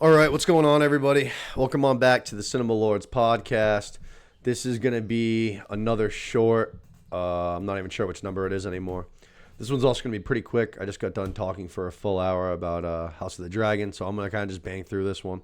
All right, what's going on, everybody? Welcome on back to the Cinema Lords podcast. This is going to be another short. I'm not even sure which number it is anymore. This one's also going to be pretty quick. I just got done talking for a full hour about House of the Dragon, so I'm going to kind of just bang through this one.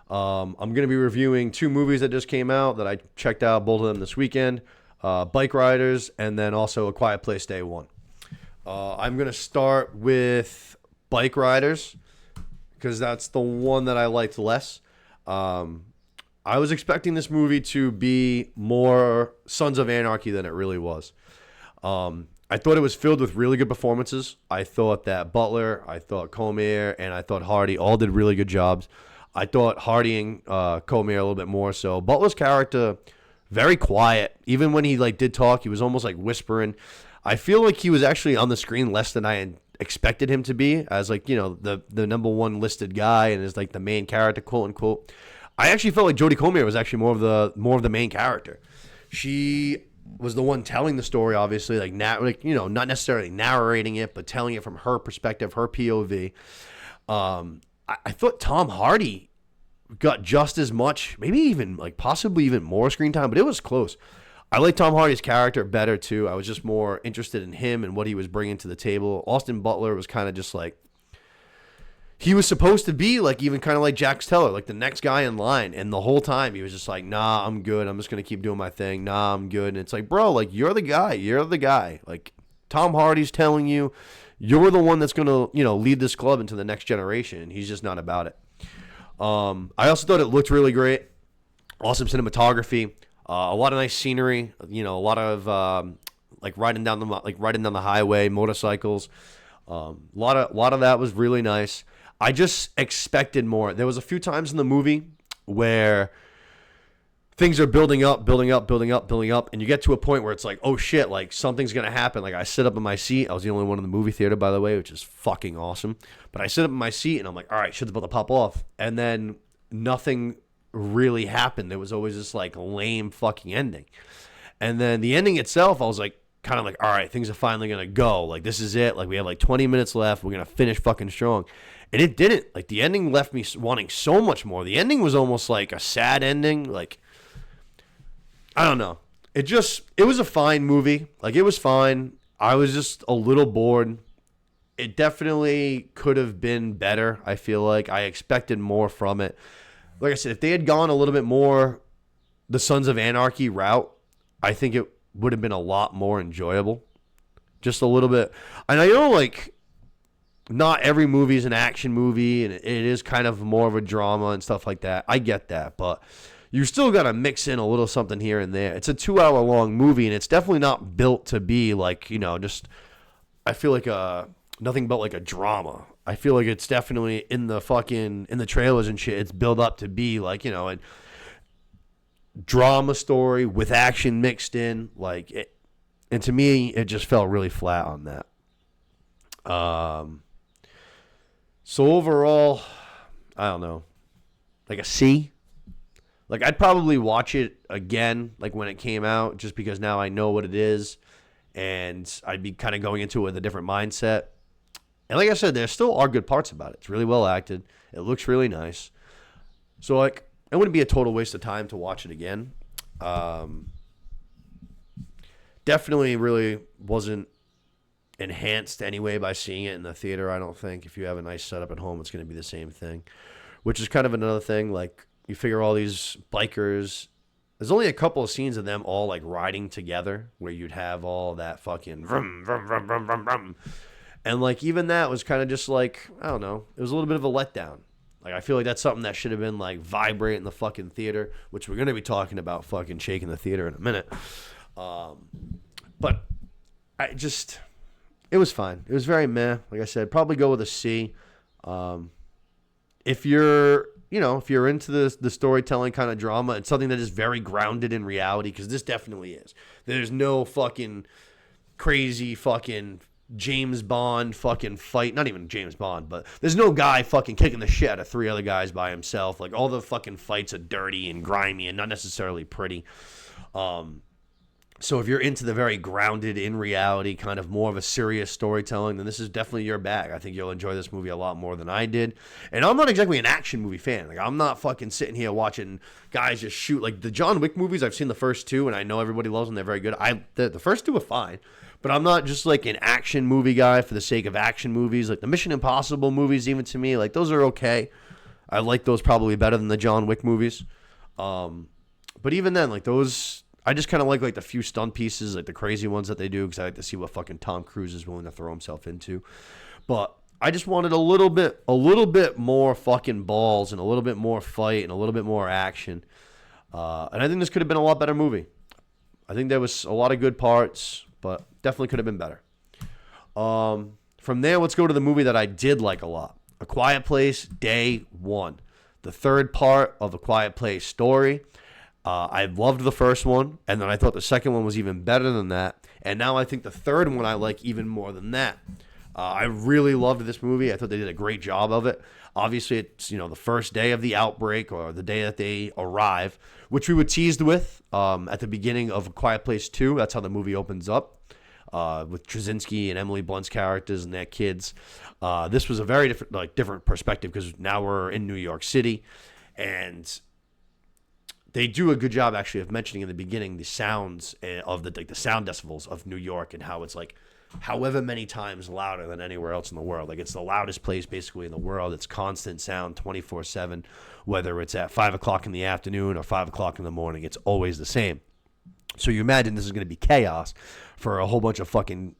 I'm going to be reviewing two movies that just came out that I checked out, both of them this weekend. Bikeriders, and then also A Quiet Place Day 1. I'm going to start with Bikeriders, because that's the one that I liked less. I was expecting this movie to be more Sons of Anarchy than it really was. I thought it was filled with really good performances. I thought that Butler, I thought Comer, and I thought Hardy all did really good jobs. I thought Hardy and Comer a little bit more so. Butler's character, very quiet. Even when he did talk, he was almost whispering. I feel like he was actually on the screen less than I had expected him to be, as the number one listed guy and is the main character, quote unquote. I actually felt like Jodie Comer was actually more of the main character. She was the one telling the story, obviously, not necessarily narrating it, but telling it from her perspective, her POV. I thought Tom Hardy got just as much, maybe even possibly even more screen time, but it was close. I like Tom Hardy's character better, too. I was just more interested in him and what he was bringing to the table. Austin Butler was kind of just he was supposed to be even kind of like Jax Teller, the next guy in line. And the whole time he was just nah, I'm good. I'm just going to keep doing my thing. Nah, I'm good. And it's bro, you're the guy. You're the guy. Tom Hardy's telling you you're the one that's going to, lead this club into the next generation. He's just not about it. I also thought it looked really great. Awesome cinematography. A lot of nice scenery, a lot of riding down the highway, motorcycles. A lot of that was really nice. I just expected more. There was a few times in the movie where things are building up, and you get to a point where it's oh shit, something's gonna happen. I sit up in my seat. I was the only one in the movie theater, by the way, which is fucking awesome. But I sit up in my seat and I'm all right, shit's about to pop off, and then nothing really happened. There was always this lame fucking ending, and then the ending itself, I was all right, things are finally gonna go. This is it. We have 20 minutes left. We're gonna finish fucking strong, and it didn't. The ending left me wanting so much more. The ending was almost a sad ending. I don't know. It was a fine movie. It was fine. I was just a little bored. It definitely could have been better. I feel I expected more from it. Like I said, if they had gone a little bit more the Sons of Anarchy route, I think it would have been a lot more enjoyable. Just a little bit. And I know, not every movie is an action movie, and it is kind of more of a drama and stuff like that. I get that, but you still got to mix in a little something here and there. It's a 2-hour-long movie, and it's definitely not built to be just, I feel nothing but a drama. I feel it's definitely in the trailers and shit. It's built up to be a drama story with action mixed in. And to me, it just felt really flat on that. So overall, I don't know, a C. I'd probably watch it again, when it came out, just because now I know what it is, and I'd be kind of going into it with a different mindset. And like I said, there still are good parts about it. It's really well acted. It looks really nice. So, it wouldn't be a total waste of time to watch it again. Definitely really wasn't enhanced anyway by seeing it in the theater, I don't think. If you have a nice setup at home, it's going to be the same thing. Which is kind of another thing. You figure all these bikers, there's only a couple of scenes of them all, riding together, where you'd have all that fucking vroom, vroom, vroom, vroom, vroom, vroom. And, even that was kind of just, I don't know. It was a little bit of a letdown. I feel that's something that should have been, vibrate in the fucking theater, which we're going to be talking about fucking shaking the theater in a minute. But it was fine. It was very meh. Like I said, probably go with a C. If you're into the storytelling kind of drama, it's something that is very grounded in reality, because this definitely is. There's no fucking crazy fucking James Bond fucking fight. Not even James Bond, but there's no guy fucking kicking the shit out of 3 other guys by himself. All the fucking fights are dirty and grimy and not necessarily pretty. So if you're into the very grounded in reality, kind of more of a serious storytelling, then this is definitely your bag. I think you'll enjoy this movie a lot more than I did. And I'm not exactly an action movie fan. Like, I'm not fucking sitting here watching guys just shoot. Like the John Wick movies, I've seen the first two, and I know everybody loves them. They're very good. The first two are fine, but I'm not just like an action movie guy for the sake of action movies. Like the Mission Impossible movies, even to me, like those are okay. I like those probably better than the John Wick movies. But even then, like those, I just kind of like the few stunt pieces, like the crazy ones that they do, because I like to see what fucking Tom Cruise is willing to throw himself into. But I just wanted a little bit more fucking balls and a little bit more fight and a little bit more action. And I think this could have been a lot better movie. I think there was a lot of good parts, but definitely could have been better. From there, let's go to the movie that I did like a lot. A Quiet Place, Day One. The third part of the Quiet Place story. I loved the first one, and then I thought the second one was even better than that. And now I think the third one I like even more than that. I really loved this movie. I thought they did a great job of it. Obviously, it's the first day of the outbreak or the day that they arrive, which we were teased with at the beginning of Quiet Place 2. That's how the movie opens up. With Krasinski and Emily Blunt's characters and their kids. This was a very different perspective because now we're in New York City, and they do a good job actually of mentioning in the beginning the sounds of the sound decibels of New York and how it's like however many times louder than anywhere else in the world. Like it's the loudest place basically in the world. It's constant sound 24/7, whether it's at 5 o'clock in the afternoon or 5 o'clock in the morning. It's always the same. So you imagine this is going to be chaos for a whole bunch of fucking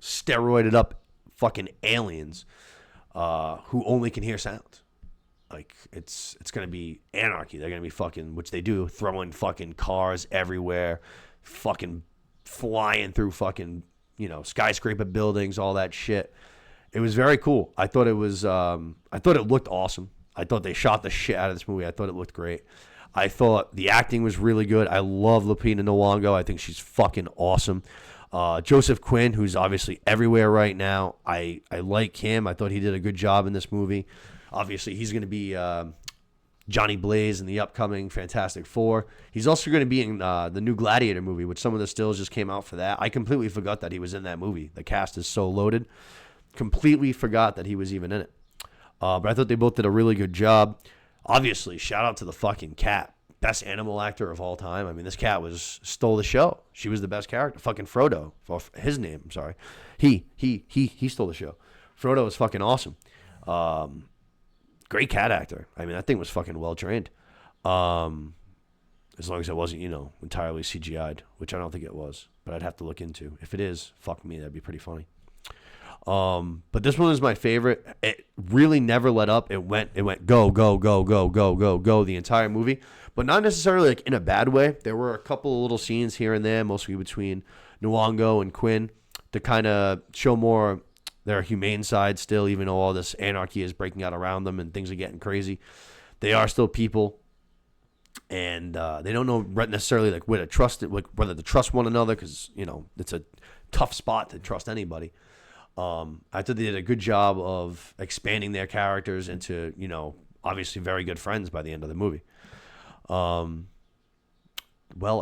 steroided up fucking aliens who only can hear sound. Like it's going to be anarchy. They're going to be fucking, which they do, throwing fucking cars everywhere, fucking flying through fucking, skyscraper buildings, all that shit. It was very cool. I thought it looked awesome. I thought they shot the shit out of this movie. I thought it looked great. I thought the acting was really good. I love Lupita Nyong'o. I think she's fucking awesome. Joseph Quinn, who's obviously everywhere right now. I like him. I thought he did a good job in this movie. Obviously, he's going to be Johnny Blaze in the upcoming Fantastic Four. He's also going to be in the new Gladiator movie, which some of the stills just came out for that. I completely forgot that he was in that movie. The cast is so loaded. Completely forgot that he was even in it. But I thought they both did a really good job. Obviously, shout out to the fucking cat. Best animal actor of all time. I mean, this cat stole the show. She was the best character. Fucking Frodo. His name, I'm sorry. He stole the show. Frodo was fucking awesome. Great cat actor. I mean, that thing was fucking well trained. As long as it wasn't, entirely CGI'd, which I don't think it was. But I'd have to look into. If it is, fuck me, that'd be pretty funny. But this one is my favorite. It really never let up. It went go, go, go, go, go, go, go the entire movie, but not necessarily like in a bad way. There were a couple of little scenes here and there, mostly between Nyong'o and Quinn, to kind of show more their humane side still, even though all this anarchy is breaking out around them and things are getting crazy. They are still people, and they don't know necessarily like whether to trust one another, because it's a tough spot to trust anybody. I thought they did a good job of expanding their characters into, obviously very good friends by the end of the movie. Well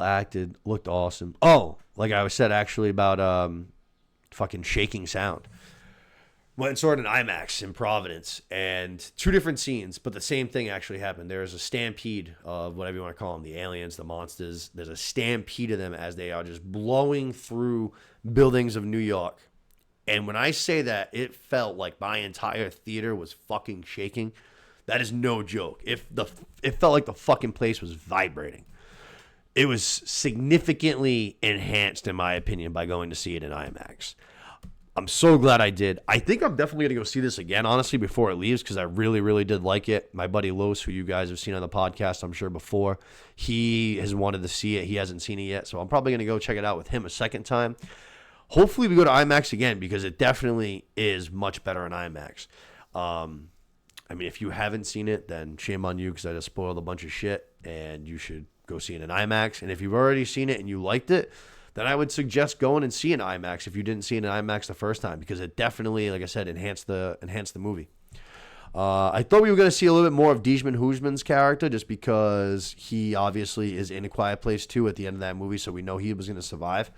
acted, looked awesome. Oh, like I said actually about fucking shaking sound. Went and saw it in IMAX in Providence, and two different scenes, but the same thing actually happened. There's a stampede of whatever you want to call them, the aliens, the monsters. There's a stampede of them as they are just blowing through buildings of New York. And when I say that, it felt like my entire theater was fucking shaking. That is no joke. It felt like the fucking place was vibrating. It was significantly enhanced, in my opinion, by going to see it in IMAX. I'm so glad I did. I think I'm definitely going to go see this again, honestly, before it leaves, because I really, really did like it. My buddy Los, who you guys have seen on the podcast, I'm sure before, he has wanted to see it. He hasn't seen it yet, so I'm probably going to go check it out with him a second time. Hopefully we go to IMAX again, because it definitely is much better in IMAX. I mean, if you haven't seen it, then shame on you, because I just spoiled a bunch of shit, and you should go see it in IMAX. And if you've already seen it and you liked it, then I would suggest going and see it in IMAX if you didn't see it in IMAX the first time, because it definitely, like I said, enhanced the movie. I thought we were going to see a little bit more of Dijman Husman's character just because he obviously is in A Quiet Place 2 at the end of that movie, so we know he was going to survive.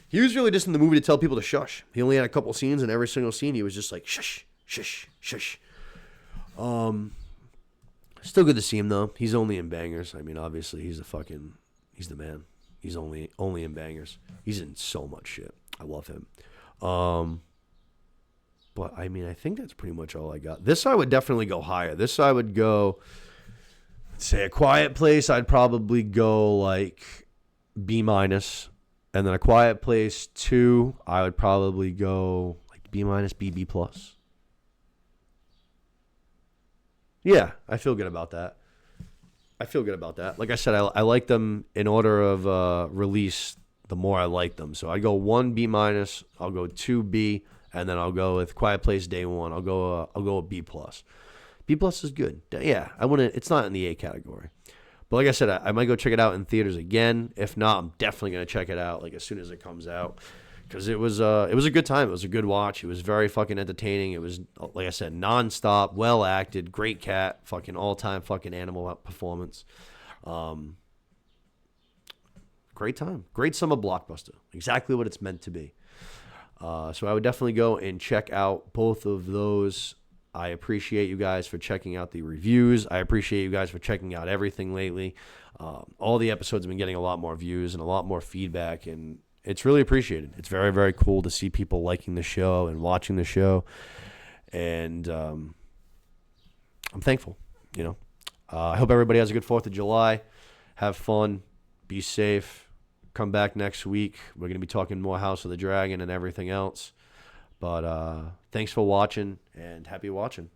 He was really just in the movie to tell people to shush. He only had a couple scenes, and every single scene he was just like, shush, shush, shush. Still good to see him, though. He's only in bangers. I mean, obviously, he's the man. He's only in bangers. He's in so much shit. I love him. But, I mean, I think that's pretty much all I got. This I would definitely go higher. This I would go, say, A Quiet Place, I'd probably go, like, B-. And then A Quiet Place 2, I would probably go, like, B-, B+. Yeah, I feel good about that. Like I said, I like them in order of release. The more I like them, so I go 1 B-, I'll go 2 B, and then I'll go with Quiet Place Day 1. I'll go a B+. B+ is good. Yeah, I wouldn't. It's not in the A category, but like I said, I might go check it out in theaters again. If not, I'm definitely gonna check it out like as soon as it comes out, because it was a good time. It was a good watch. It was very fucking entertaining. It was, like I said, nonstop, well acted, great cat, fucking all time fucking animal performance. Great time. Great summer blockbuster. Exactly what it's meant to be. So I would definitely go and check out both of those. I appreciate you guys for checking out the reviews. I appreciate you guys for checking out everything lately. All the episodes have been getting a lot more views and a lot more feedback, and it's really appreciated. It's very, very cool to see people liking the show and watching the show. And I'm thankful, you know. I hope everybody has a good 4th of July. Have fun. Be safe. Come back next week. We're going to be talking more House of the Dragon and everything else. But thanks for watching, and happy watching.